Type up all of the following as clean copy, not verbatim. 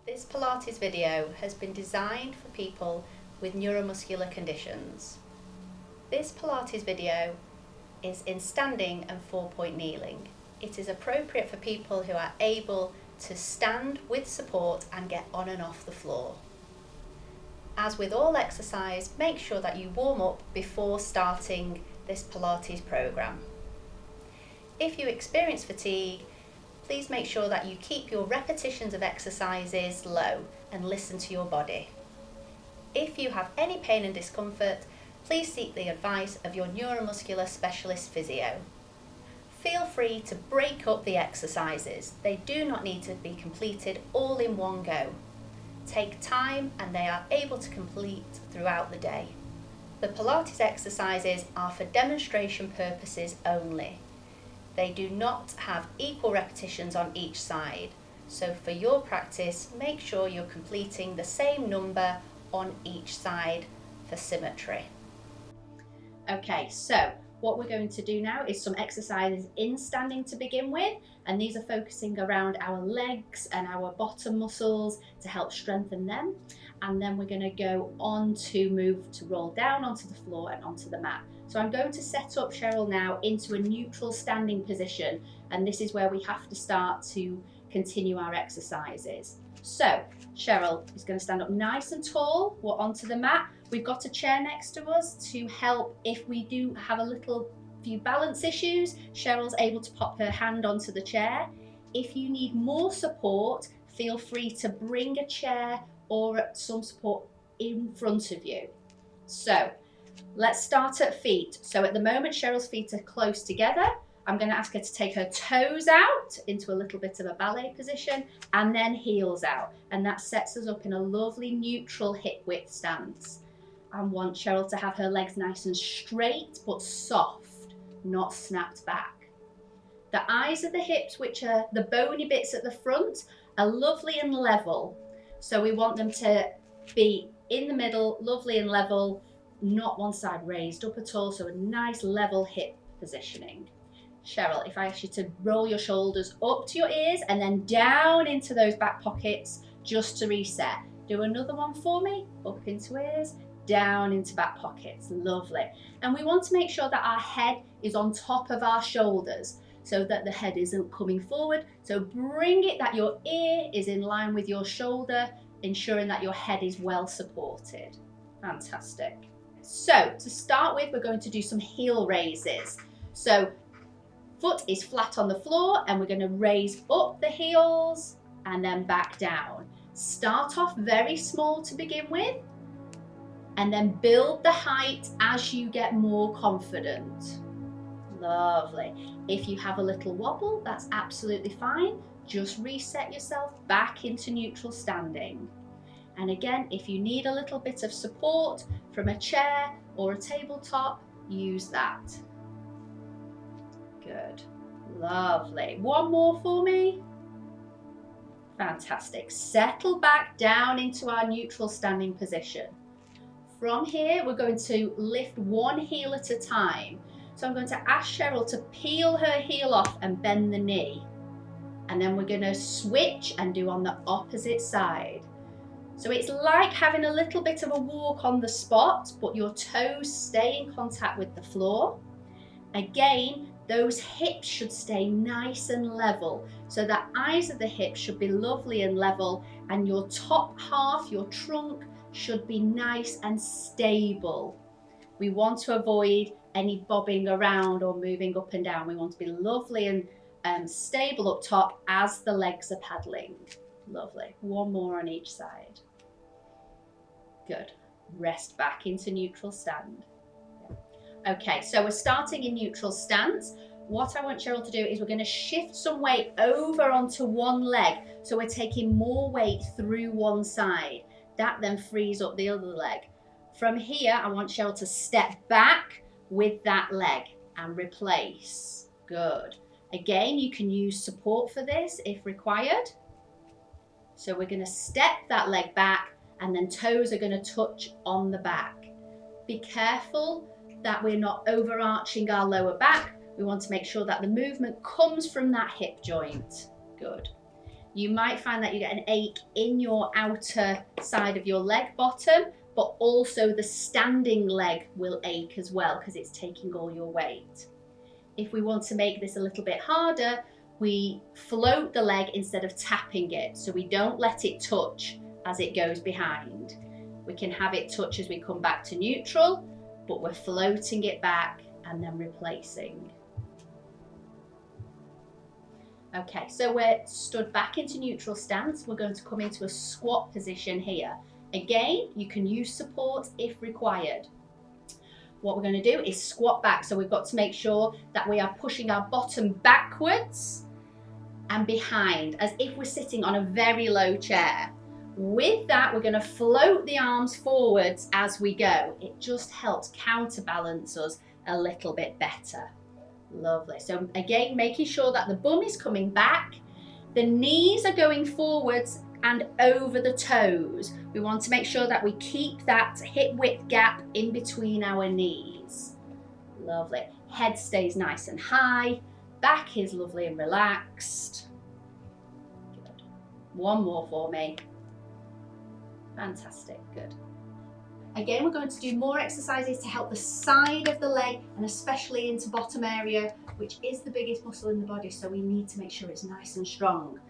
This Pilates video has been designed for people with neuromuscular conditions. This Pilates video is in standing and 4-point kneeling. It is appropriate for people who are able to stand with support and get on and off the floor. As with all exercise, make sure that you warm up before starting this Pilates program. If you experience fatigue, please make sure that you keep your repetitions of exercises low and listen to your body. If you have any pain and discomfort, please seek the advice of your neuromuscular specialist physio. Feel free to break up the exercises. They do not need to be completed all in one go. Take time and they are able to complete throughout the day. The Pilates exercises are for demonstration purposes only. They do not have equal repetitions on each side, so for your practice, make sure you're completing the same number on each side for symmetry. Okay, so what we're going to do now is some exercises in standing to begin with, and these are focusing around our legs and our bottom muscles to help strengthen them. And then we're going to go on to move to roll down onto the floor and onto the mat. So I'm going to set up Cheryl now into a neutral standing position, and this is where we have to start to continue our exercises. So Cheryl is going to stand up nice and tall. We're onto the mat. We've got a chair next to us to help if we do have a few balance issues. Cheryl's able to pop her hand onto the chair. If you need more support, feel free to bring a chair or some support in front of you. So let's start at feet. So at the moment, Cheryl's feet are close together. I'm going to ask her to take her toes out into a little bit of a ballet position and then heels out. And that sets us up in a lovely neutral hip width stance. I want Cheryl to have her legs nice and straight but soft, not snapped back. The eyes of the hips, which are the bony bits at the front, are lovely and level. So we want them to be in the middle, lovely and level, not one side raised up at all, so a nice level hip positioning. Cheryl, if I ask you to roll your shoulders up to your ears and then down into those back pockets just to reset. Do another one for me, up into ears, down into back pockets, lovely. And we want to make sure that our head is on top of our shoulders so that the head isn't coming forward. So bring it that your ear is in line with your shoulder, ensuring that your head is well supported. Fantastic. So to start with, we're going to do some heel raises. So foot is flat on the floor and we're going to raise up the heels and then back down. Start off very small to begin with and then build the height as you get more confident. Lovely. If you have a little wobble, that's absolutely fine. Just reset yourself back into neutral standing. And again, if you need a little bit of support from a chair or a tabletop, use that. Good. Lovely. One more for me. Fantastic. Settle back down into our neutral standing position. From here, we're going to lift one heel at a time. So I'm going to ask Cheryl to peel her heel off and bend the knee. And then we're going to switch and do on the opposite side. So it's like having a little bit of a walk on the spot, but your toes stay in contact with the floor. Again, those hips should stay nice and level. So the eyes of the hips should be lovely and level, and your top half, your trunk, should be nice and stable. We want to avoid any bobbing around or moving up and down. We want to be lovely and stable up top as the legs are paddling. Lovely. One more on each side. Good. Rest back into neutral stand. Okay, so we're starting in neutral stance. What I want Cheryl to do is we're going to shift some weight over onto one leg. So we're taking more weight through one side. That then frees up the other leg. From here, I want Cheryl to step back with that leg and replace. Good. Again, you can use support for this if required. So we're going to step that leg back and then toes are going to touch on the back. Be careful that we're not overarching our lower back. We want to make sure that the movement comes from that hip joint. Good. You might find that you get an ache in your outer side of your leg bottom, but also the standing leg will ache as well because it's taking all your weight. If we want to make this a little bit harder, we float the leg instead of tapping it, so we don't let it touch as it goes behind. We can have it touch as we come back to neutral, but we're floating it back and then replacing. Okay, so we're stood back into neutral stance. We're going to come into a squat position here. Again, you can use support if required. What we're going to do is squat back. So we've got to make sure that we are pushing our bottom backwards and behind, as if we're sitting on a very low chair. With that, we're going to float the arms forwards as we go. It just helps counterbalance us a little bit better. Lovely. So again, making sure that the bum is coming back, the knees are going forwards and over the toes. We want to make sure that we keep that hip width gap in between our knees. Lovely. Head stays nice and high. Back is lovely and relaxed. Good. One more for me. Fantastic. Good. Again, we're going to do more exercises to help the side of the leg and especially into bottom area, which is the biggest muscle in the body, so we need to make sure it's nice and strong.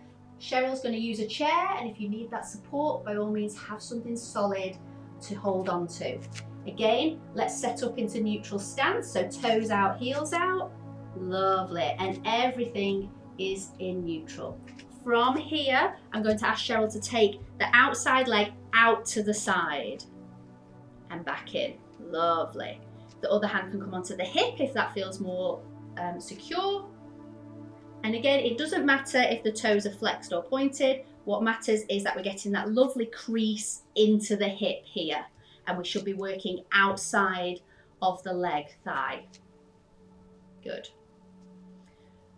Cheryl's going to use a chair, and if you need that support, by all means have something solid to hold on to. Again, let's set up into neutral stance, so toes out, heels out. Lovely, and everything is in neutral. From here, I'm going to ask Cheryl to take the outside leg out to the side and back in. Lovely. The other hand can come onto the hip if that feels more secure. And again, it doesn't matter if the toes are flexed or pointed. What matters is that we're getting that lovely crease into the hip here, and we should be working outside of the leg thigh. Good.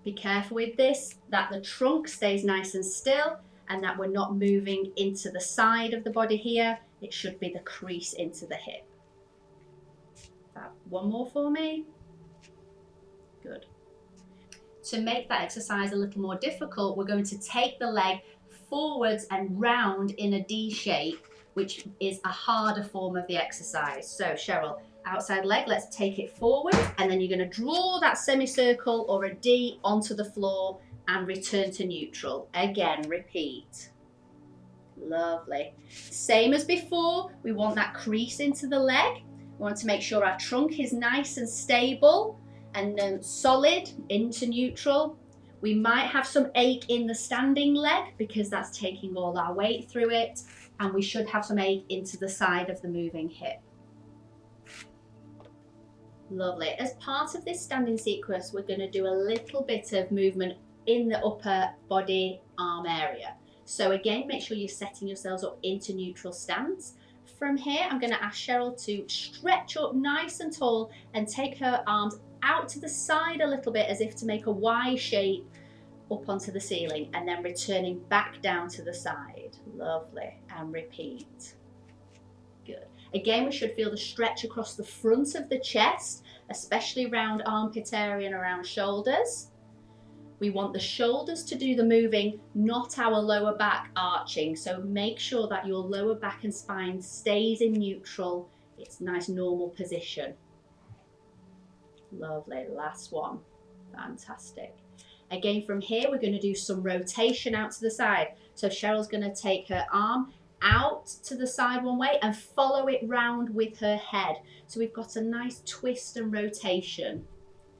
Be careful with this, that the trunk stays nice and still and that we're not moving into the side of the body here. It should be the crease into the hip. One more for me. Good. To make that exercise a little more difficult, we're going to take the leg forwards and round in a D shape, which is a harder form of the exercise. So Cheryl, outside leg, let's take it forward, and then you're going to draw that semicircle or a D onto the floor and return to neutral. Again, repeat. Lovely. Same as before, we want that crease into the leg. We want to make sure our trunk is nice and stable and solid into neutral. We might have some ache in the standing leg because that's taking all our weight through it, and we should have some ache into the side of the moving hip. Lovely. As part of this standing sequence, we're going to do a little bit of movement in the upper body arm area. So again, make sure you're setting yourselves up into neutral stance. From here, I'm going to ask Cheryl to stretch up nice and tall and take her arms out to the side a little bit as if to make a Y shape up onto the ceiling, and then returning back down to the side. Lovely. And repeat. Good. Again, we should feel the stretch across the front of the chest, especially around armpit area and around shoulders. We want the shoulders to do the moving, not our lower back arching. So make sure that your lower back and spine stays in neutral. It's a nice normal position. Lovely. Last one. Fantastic. Again, from here, we're going to do some rotation out to the side. So Cheryl's going to take her arm out to the side one way and follow it round with her head. So we've got a nice twist and rotation.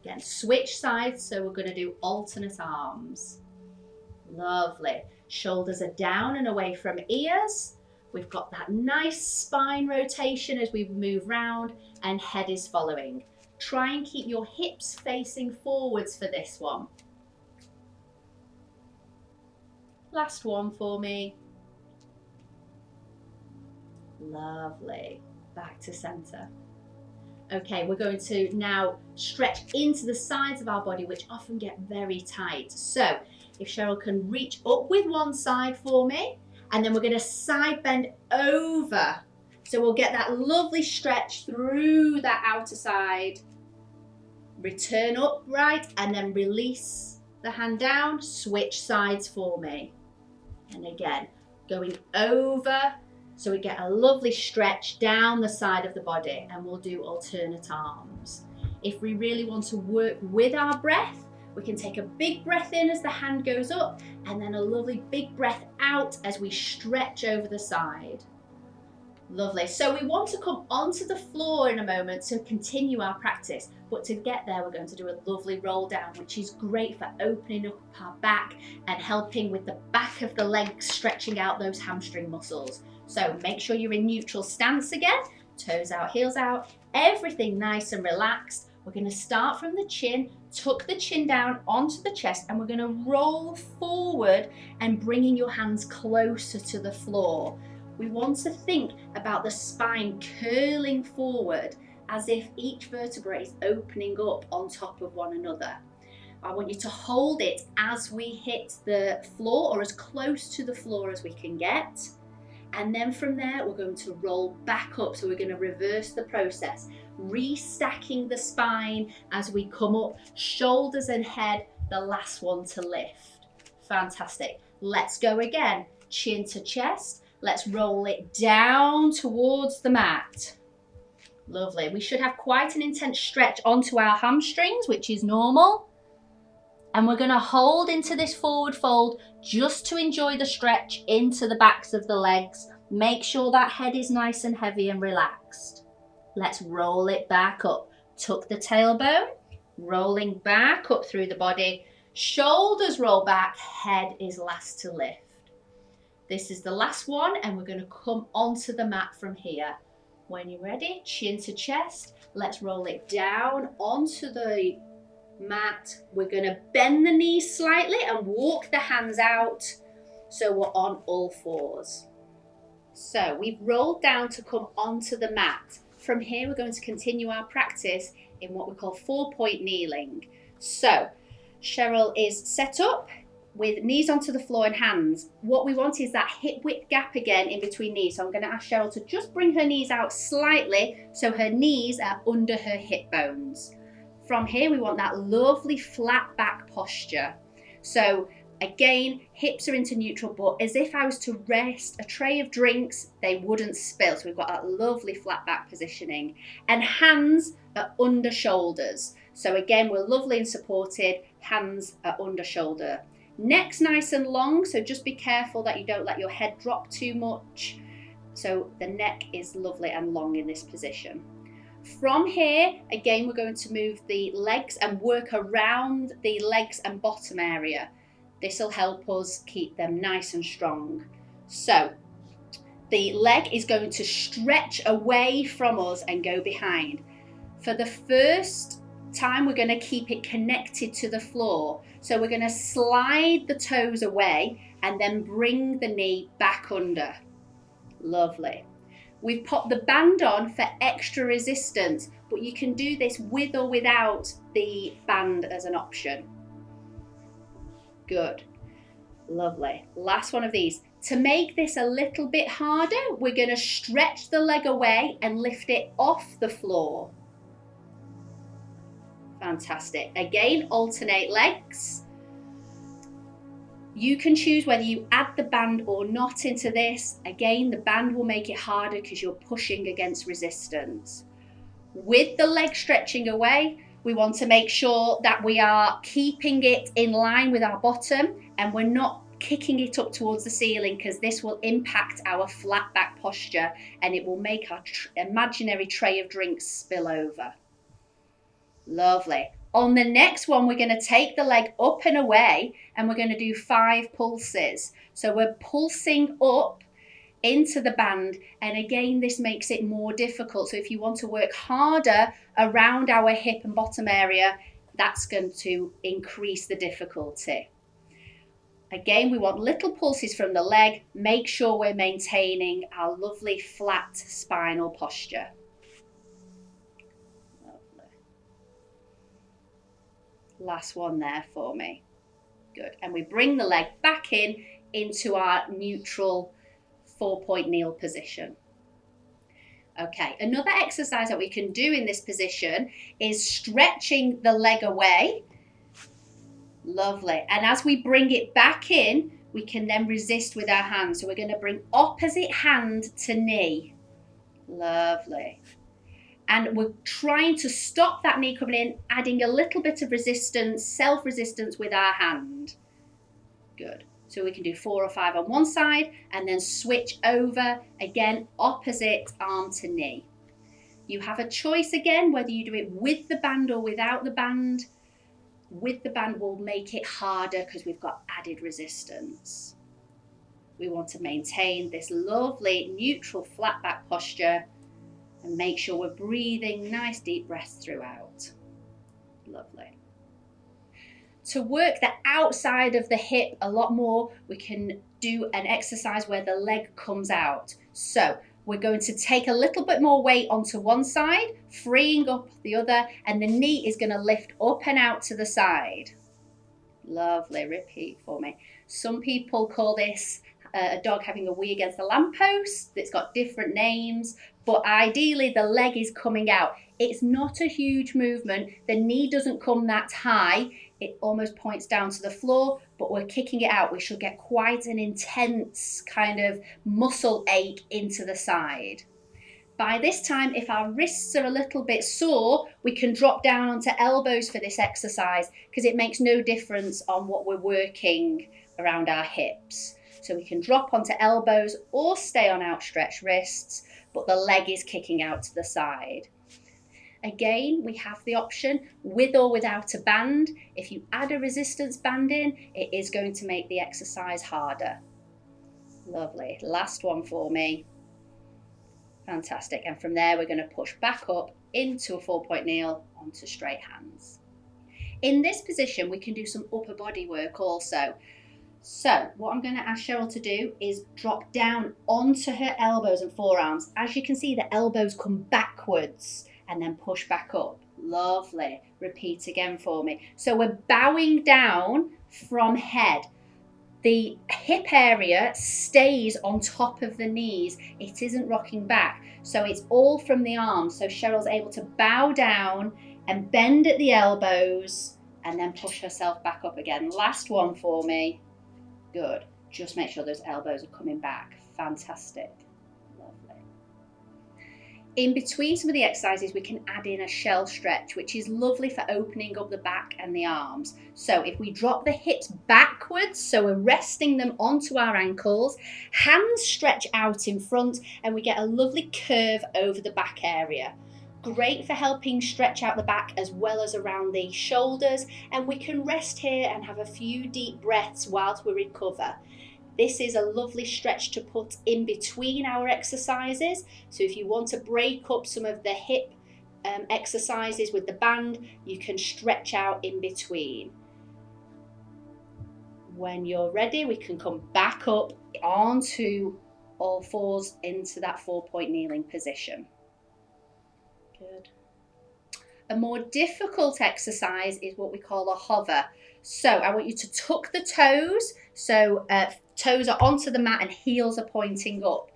Again, switch sides, so we're going to do alternate arms. Lovely. Shoulders are down and away from ears. We've got that nice spine rotation as we move round, and head is following. Try and keep your hips facing forwards for this one. Last one for me. Lovely. Back to center. Okay, we're going to now stretch into the sides of our body, which often get very tight. So if Cheryl can reach up with one side for me, and then we're going to side bend over. So we'll get that lovely stretch through that outer side. Return upright and then release the hand down. Switch sides for me. And again, going over, so we get a lovely stretch down the side of the body, and we'll do alternate arms. If we really want to work with our breath, we can take a big breath in as the hand goes up, and then a lovely big breath out as we stretch over the side. Lovely. So we want to come onto the floor in a moment to continue our practice, but to get there we're going to do a lovely roll down, which is great for opening up our back and helping with the back of the legs, stretching out those hamstring muscles. So make sure you're in neutral stance again, toes out, heels out, everything nice and relaxed. We're going to start from the chin, tuck the chin down onto the chest, and we're going to roll forward and bringing your hands closer to the floor. We want to think about the spine curling forward as if each vertebra is opening up on top of one another. I want you to hold it as we hit the floor, or as close to the floor as we can get. And then from there, we're going to roll back up. So we're going to reverse the process, restacking the spine as we come up, shoulders and head, the last one to lift. Fantastic. Let's go again. Chin to chest. Let's roll it down towards the mat. Lovely. We should have quite an intense stretch onto our hamstrings, which is normal. And we're going to hold into this forward fold just to enjoy the stretch into the backs of the legs. Make sure that head is nice and heavy and relaxed. Let's roll it back up. Tuck the tailbone, rolling back up through the body. Shoulders roll back, head is last to lift. This is the last one, and we're going to come onto the mat from here. When you're ready, chin to chest, let's roll it down onto the mat. We're going to bend the knees slightly and walk the hands out so we're on all fours. So we've rolled down to come onto the mat. From here, we're going to continue our practice in what we call 4-point kneeling. So Cheryl is set up with knees onto the floor and hands. What we want is that hip width gap again in between knees. So I'm going to ask Cheryl to just bring her knees out slightly so her knees are under her hip bones. From here, we want that lovely flat back posture. So again, hips are into neutral, but as if I was to rest a tray of drinks, they wouldn't spill. So we've got that lovely flat back positioning. And hands are under shoulders. So again, we're lovely and supported. Hands are under shoulder. Neck's nice and long, so just be careful that you don't let your head drop too much. So the neck is lovely and long in this position. From here, again, we're going to move the legs and work around the legs and bottom area. This will help us keep them nice and strong. So the leg is going to stretch away from us and go behind. For the first time, we're going to keep it connected to the floor. So we're going to slide the toes away and then bring the knee back under. Lovely. We've popped the band on for extra resistance, but you can do this with or without the band as an option. Good. Lovely. Last one of these. To make this a little bit harder, we're going to stretch the leg away and lift it off the floor. Fantastic. Again, alternate legs. You can choose whether you add the band or not into this. Again, the band will make it harder because you're pushing against resistance. With the leg stretching away, we want to make sure that we are keeping it in line with our bottom and we're not kicking it up towards the ceiling, because this will impact our flat back posture and it will make our imaginary tray of drinks spill over. Lovely. On the next one, we're going to take the leg up and away and we're going to do 5 pulses. So we're pulsing up into the band, and again, this makes it more difficult. So if you want to work harder around our hip and bottom area, that's going to increase the difficulty. Again, we want little pulses from the leg. Make sure we're maintaining our lovely flat spinal posture. Last one there for me. Good. And we bring the leg back in into our neutral 4-point kneel position. Okay, another exercise that we can do in this position is stretching the leg away. Lovely. And as we bring it back in, we can then resist with our hands. So we're going to bring opposite hand to knee. Lovely. And we're trying to stop that knee coming in, adding a little bit of resistance, self-resistance with our hand. Good. So we can do 4 or 5 on one side and then switch over, again, opposite arm to knee. You have a choice again, whether you do it with the band or without the band. With the band will make it harder because we've got added resistance. We want to maintain this lovely neutral flat back posture and make sure we're breathing nice deep breaths throughout. Lovely. To work the outside of the hip a lot more, we can do an exercise where the leg comes out. So we're going to take a little bit more weight onto one side, freeing up the other, and the knee is going to lift up and out to the side. Lovely. Repeat for me. Some people call this a dog having a wee against a lamppost. It's got different names, but ideally the leg is coming out. It's not a huge movement. The knee doesn't come that high. It almost points down to the floor, but we're kicking it out. We should get quite an intense kind of muscle ache into the side. By this time, if our wrists are a little bit sore, we can drop down onto elbows for this exercise because it makes no difference on what we're working around our hips. So we can drop onto elbows or stay on outstretched wrists, but the leg is kicking out to the side. Again, we have the option with or without a band. If you add a resistance band in, it is going to make the exercise harder. Lovely. Last one for me. Fantastic. And from there, we're going to push back up into a 4-point kneel onto straight hands. In this position, we can do some upper body work also. So what I'm going to ask Cheryl to do is drop down onto her elbows and forearms. As you can see, the elbows come backwards and then push back up. Lovely. Repeat again for me. So we're bowing down from head. The hip area stays on top of the knees. It isn't rocking back. So it's all from the arms. So Cheryl's able to bow down and bend at the elbows and then push herself back up again. Last one for me. Good. Just make sure those elbows are coming back. Fantastic. Lovely. In between some of the exercises, we can add in a shell stretch, which is lovely for opening up the back and the arms. So if we drop the hips backwards, so we're resting them onto our ankles, hands stretch out in front, and we get a lovely curve over the back area. Great for helping stretch out the back as well as around the shoulders, and we can rest here and have a few deep breaths whilst we recover. This is a lovely stretch to put in between our exercises. So if you want to break up some of the hip exercises with the band, you can stretch out in between. When you're ready, we can come back up onto all fours into that 4-point kneeling position. Good. A more difficult exercise is what we call a hover. So I want you to tuck the toes. So toes are onto the mat and heels are pointing up.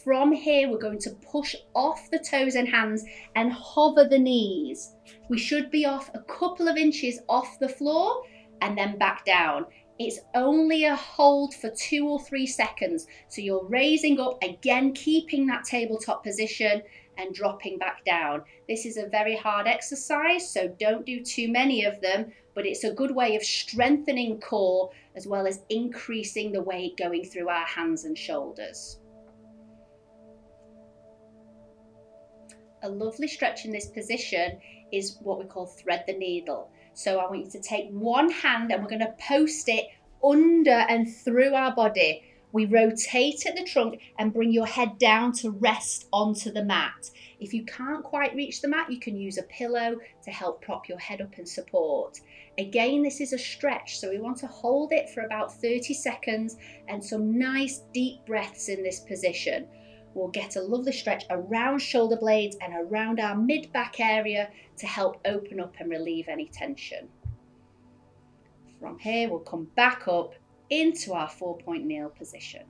From here, we're going to push off the toes and hands and hover the knees. We should be off a couple of inches off the floor and then back down. It's only a hold for 2 or 3 seconds. So you're raising up, again, keeping that tabletop position and dropping back down. This is a very hard exercise, so don't do too many of them, but it's a good way of strengthening core as well as increasing the weight going through our hands and shoulders. A lovely stretch in this position is what we call thread the needle. So I want you to take one hand and we're going to post it under and through our body. We rotate at the trunk and bring your head down to rest onto the mat. If you can't quite reach the mat, you can use a pillow to help prop your head up and support. Again, this is a stretch, so we want to hold it for about 30 seconds and some nice deep breaths in this position. We'll get a lovely stretch around shoulder blades and around our mid-back area to help open up and relieve any tension. From here, we'll come back up into our 4-point kneel position.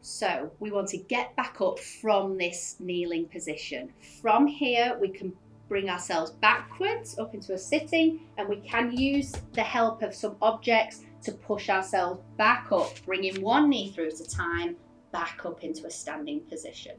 So we want to get back up from this kneeling position. From here, we can bring ourselves backwards up into a sitting, and we can use the help of some objects to push ourselves back up, bringing one knee through at a time, back up into a standing position.